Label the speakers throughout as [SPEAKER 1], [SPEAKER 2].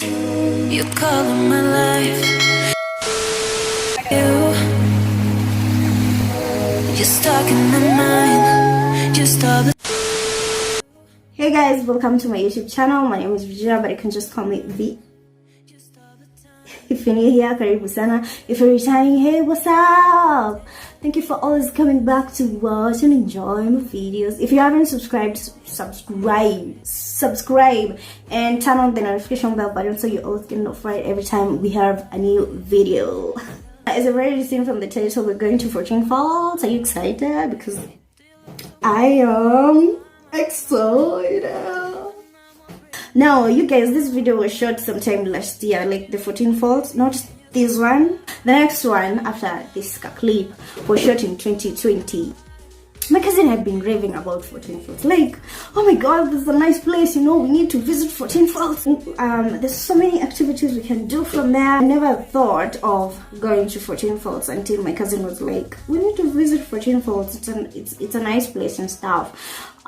[SPEAKER 1] You color my life. You're stuck in my mind. Just all the.
[SPEAKER 2] Hey guys, welcome to my YouTube channel. My name is Regina, but you can just call me V. If you're new here, karibu sana. If you're returning, hey, what's up? Thank you for always coming back to watch and enjoy my videos. If you haven't subscribed, subscribe and turn on the notification bell button so you always get notified every time we have a new video. As you've already seen from the title, we're going to 14falls. Are you excited? Because I am excited. Now, you guys, this video was shot sometime last year, like the 14falls, not this one. The next one after this clip was shot in 2020. My cousin had been raving about 14falls, like, oh my god, this is a nice place, you know, we need to visit 14falls. There's so many activities we can do from there. I never thought of going to 14falls until my cousin was like, we need to visit 14falls, it's a nice place and stuff.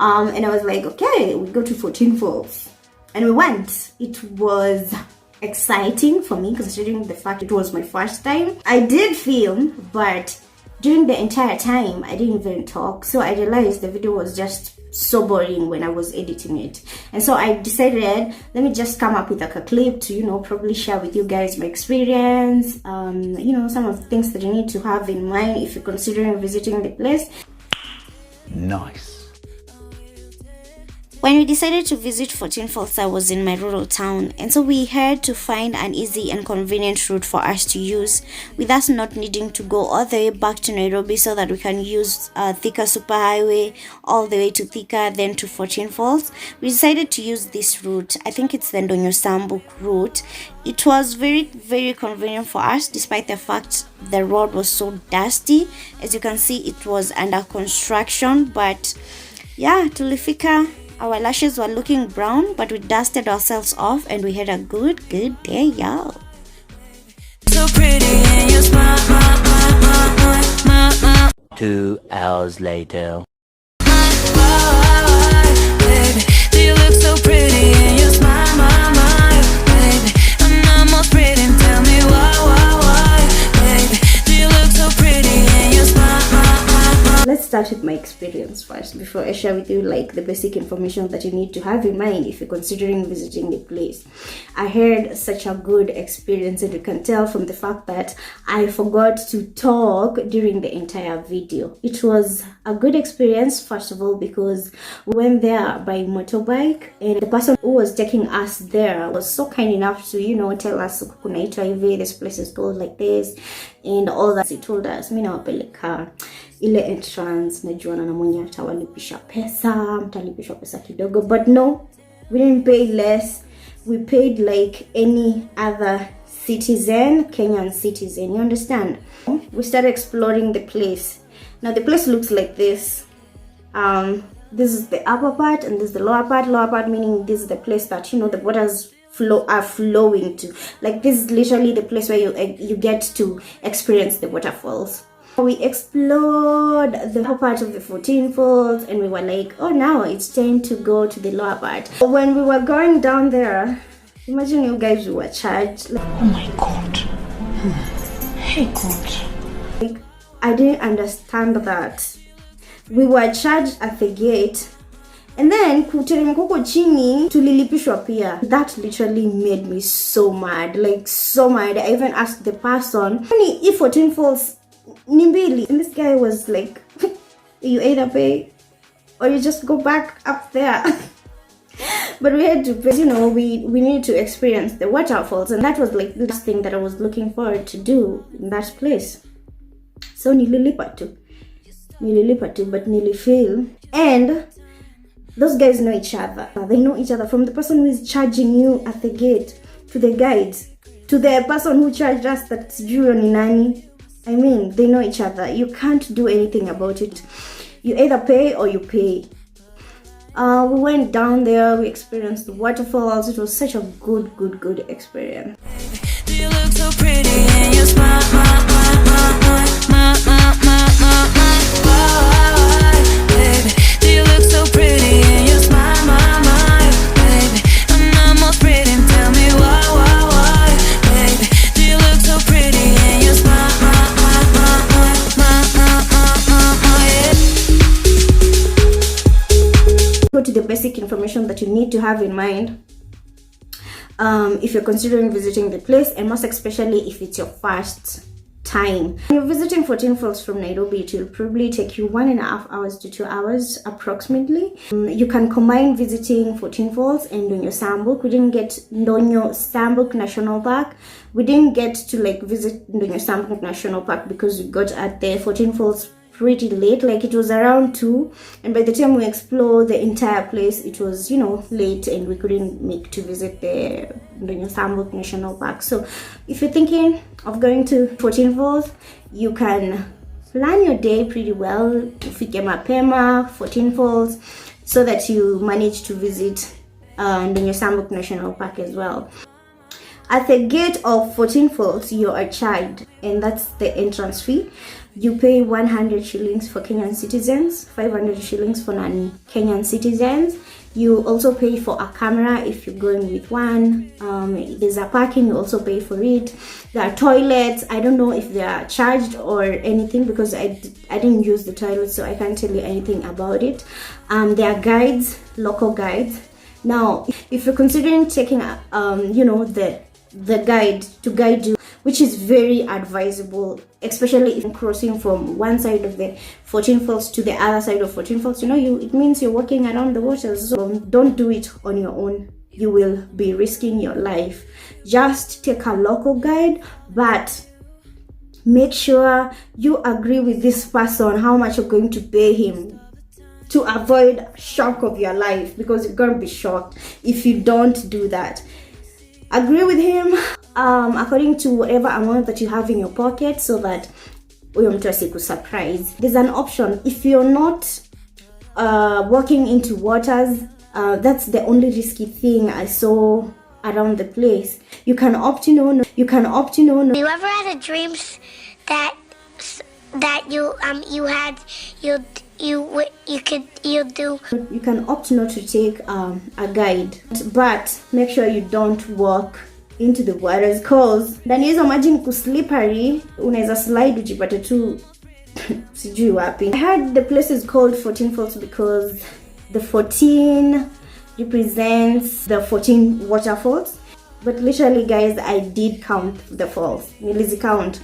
[SPEAKER 2] And I was like, okay, we go to 14falls. And we went. It was exciting for me considering the fact it was my first time. I did film, but during the entire time I didn't even talk, so I realized the video was just so boring when I was editing it. And so I decided, let me just come up with like a clip to, you know, probably share with you guys my experience, you know, some of the things that you need to have in mind if you're considering visiting the place.
[SPEAKER 3] Nice.
[SPEAKER 4] When we decided to visit 14falls, I was in my rural town, and so we had to find an easy and convenient route for us to use, with us not needing to go all the way back to Nairobi so that we can use Thika superhighway all the way to Thika, then to 14falls. We decided to use this route. I think it's the Ndonyo-Sambuk route. It was very, very convenient for us, despite the fact the road was so dusty. As you can see, it was under construction, but yeah, tulifika. Our lashes were looking brown, but we dusted ourselves off and we had a good day, y'all.
[SPEAKER 1] So pretty and you're smart.
[SPEAKER 3] 2 hours later.
[SPEAKER 1] Baby, do you look so pretty and you're smart, baby? I'm almost pretty, tell me why, baby? Do you look so pretty and you're smart?
[SPEAKER 2] Let's start with my experience first before I share with you like the basic information that you need to have in mind if you're considering visiting the place. I had such a good experience, and you can tell from the fact that I forgot to talk during the entire video. It was a good experience, first of all, because we went there by motorbike, and the person who was taking us there was so kind enough to, you know, tell us kunaitwa hivi, this place is called like this and all that. He told us, mimi nawapeleka ile entrance, najuana na mwenye atawalipisha pesa, mtalipishwa pesa kidogo. But no, we didn't pay less. We paid like any other citizen, Kenyan citizen, you understand? We started exploring the place. Now the place looks like this. This is the upper part and this is the lower part. Lower part meaning this is the place that, you know, the waters are flowing to. Like this is literally the place where you get to experience the waterfalls. We explored the upper part of the 14falls and we were like, oh, now it's time to go to the lower part. When we were going down there, imagine you guys, we were charged. Like,
[SPEAKER 1] Oh my god. Hey god.
[SPEAKER 2] like, I didn't understand that. We were charged at the gate, and then kuteremka huko chini tulilipishwa pia. That literally made me so mad, like so mad. I even asked the person, if 14falls nimbili, and this guy was like, you either pay or you just go back up there. But we had to pay, you know, we needed to experience the waterfalls, and that was like the last thing that I was looking forward to do in that place. So nililipa tu, but nilifeel. And those guys know each other. They know each other, from the person who is charging you at the gate, to the guides, to the person who charged us that's Juro ni nani. I mean, they know each other. You can't do anything about it. You either pay or you pay. We went down there, we experienced the waterfalls. It was such a good experience.
[SPEAKER 1] Do you look so pretty and you're smart, baby? Do you look so pretty and you're smart, baby? I'm almost pretty, tell me why.
[SPEAKER 2] need to have in mind if you're considering visiting the place, and most especially if it's your first time. When you're visiting 14 Falls from Nairobi, it will probably take you 1.5 hours to 2 hours approximately. You can combine visiting 14 Falls and Ndonyo Sambuk. We didn't get Ndonyo Sambuk National Park. We didn't get to like visit Ndonyo Sambuk National Park because we got at the 14 Falls pretty late, like it was around 2, and by the time we explored the entire place, it was, you know, late, and we couldn't make to visit the Ndonyo Sambuk National Park. So if you're thinking of going to 14 Falls, you can plan your day pretty well. Ufike mapema 14 Falls so that you manage to visit Ndonyo Sambuk National Park as well. At the gate of 14 Falls, you're a child, and that's the entrance fee. You pay 100 shillings for Kenyan citizens, 500 shillings for non-Kenyan citizens. You also pay for a camera if you're going with one. There's a parking, you also pay for it. There are toilets. I don't know if they are charged or anything because I didn't use the toilets, so I can't tell you anything about it. There are guides, local guides. Now, if you're considering taking, you know, the guide to guide you, which is very advisable, especially if crossing from one side of the 14 Falls to the other side of 14 Falls, you know, it means you're walking around the waters. So don't do it on your own. You will be risking your life. Just take a local guide, but make sure you agree with this person how much you're going to pay him, to avoid shock of your life, because you're going to be shocked if you don't do that. Agree with him according to whatever amount that you have in your pocket, so that huyo mtu asikusurprise. There's an option if you're not walking into waters. That's the only risky thing I saw around the place. You can opt in on. You can opt in on.
[SPEAKER 5] You ever had a dream that you
[SPEAKER 2] can opt not to take a guide, but make sure you don't walk into the waters, cause ndani hizo maji ni slippery, unaweza slide ujipate tu sijui wapi. I heard the place is called 14 Falls because the 14 represents the 14 waterfalls, but literally guys, I did count the falls. Nilizi count,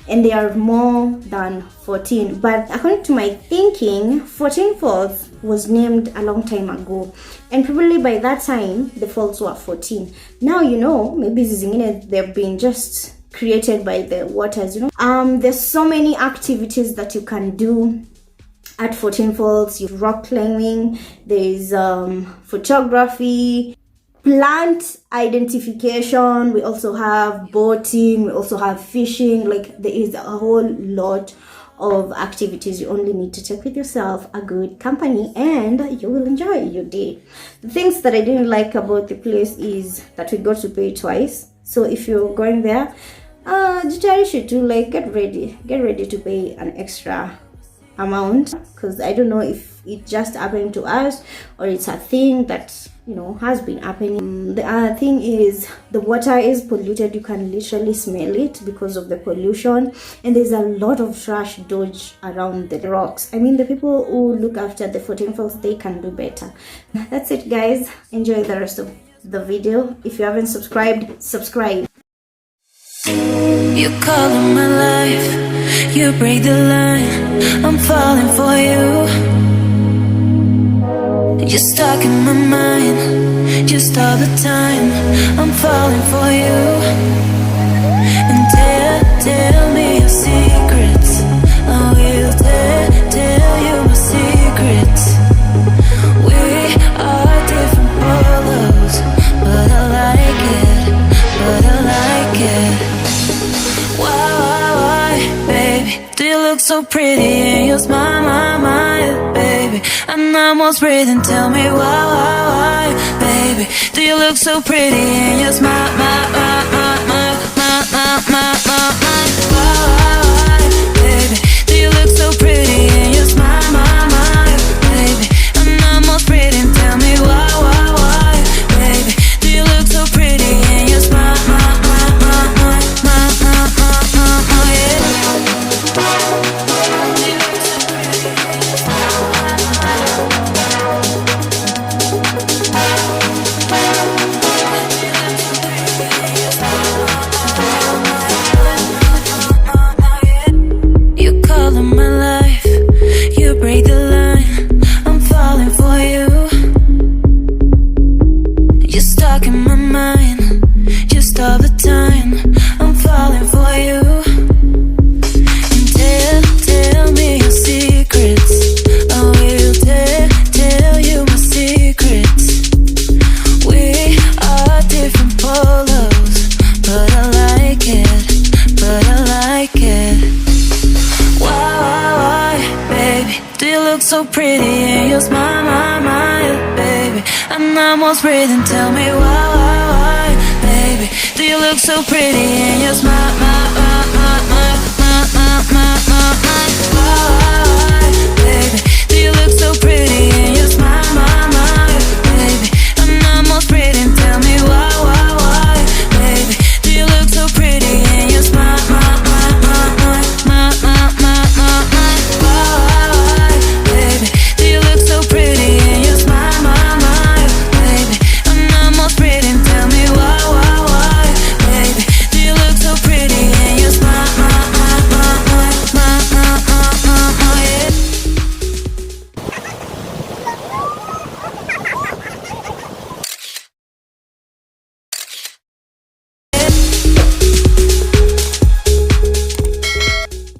[SPEAKER 2] and they are more than 14, but according to my thinking, 14 Falls was named a long time ago, and probably by that time the falls were 14. Now, you know, maybe they've been just created by the waters, you know. There's so many activities that you can do at 14 Falls. You rock climbing, there's photography, plant identification, we also have boating, we also have fishing. Like, there is a whole lot of activities. You only need to take with yourself a good company and you will enjoy your day. The things that I didn't like about the place is that we got to pay twice. So if you're going there, jitayarishe to like get ready to pay an extra amount, because I don't know if it just happened to us or it's a thing that, you know, has been happening. The other thing is the water is polluted. You can literally smell it because of the pollution, and there's a lot of trash dodge around the rocks. I mean, the people who look after the 14 Falls, they can do better. That's it, guys. Enjoy the rest of the video. If you haven't subscribed, subscribe.
[SPEAKER 1] You call in my life, you break the line, I'm falling for you. You're stuck in my mind, just all the time, I'm falling for you. And tell me your secrets, I will tell you my secrets. We are different polos, but I like it. Why, baby, do you look so pretty and you smile, my, baby? I'm almost breathing, tell me why, baby, do you look so pretty and you smile, why, baby, do you look so pretty and you smile, baby? I'm almost breathing, tell me why, baby, do you look so pretty and you smile, You're stuck in my mind, just all the time. I'm falling for you. And tell me your secrets. I will tell you my secrets. We are different polos, but I like it. Why, baby? Do you look so pretty and your smile, baby? I'm almost breathing. Tell me why, baby? Do you look so pretty and your smile, why, baby? Do you look so pretty and